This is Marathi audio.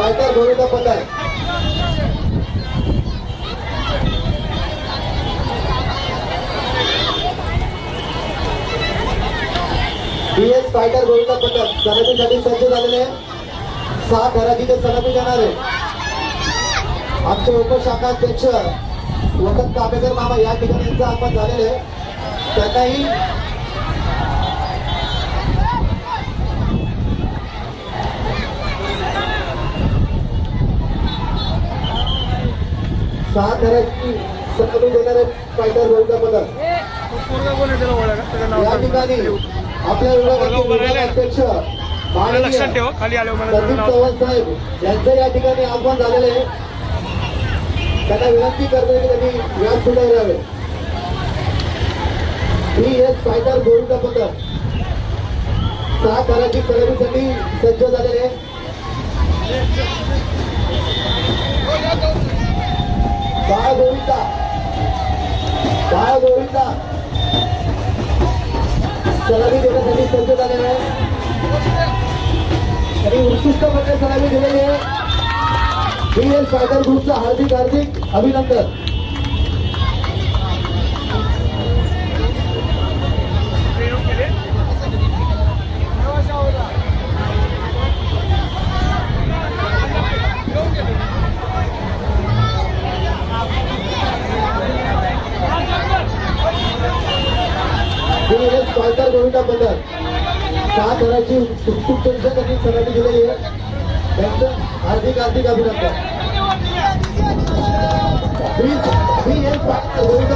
फायटर गोविंद पठार बीएस फायटर गोविंद पठार सलामीसाठी सज्ज झालेले 6 घराची ते सलामी देणार आहे। आमचे उपशाखाध्यक्ष वसंत कापेकर मामा या ठिकाणी यांचं आगमन झालेलं आहे। त्यांनाही सहा घराची सलामी देणारे फायटर गोविंद पठार या ठिकाणी आपल्या विभागाचे अध्यक्ष लक्षात ठेव खाली आलो संदीप चव्हाण साहेब यांचं या ठिकाणी आगमन झालेलं आहे। त्यांना विनंती करतो की त्यांनी व्यास सुधारावे। बीएस फायटर गोविंद पठार 6 घराची सलामीसाठी सज्ज झालेले बाळ गोविंदा सलामी देण्यासाठी सज्ज झालेले आहे आणि उत्कृष्ट प्रकारे सलामी दिलेली आहे। बीएस फायटर ग्रुपचा हार्दिक अभिनंदन। बीएस फायटर गोविंद पठार 6 घराची उत्कृष्ट त्यांनी सलामी दिलेली आहे। त्यांचं हार्दिक अभिनंदन। BS fighter Govind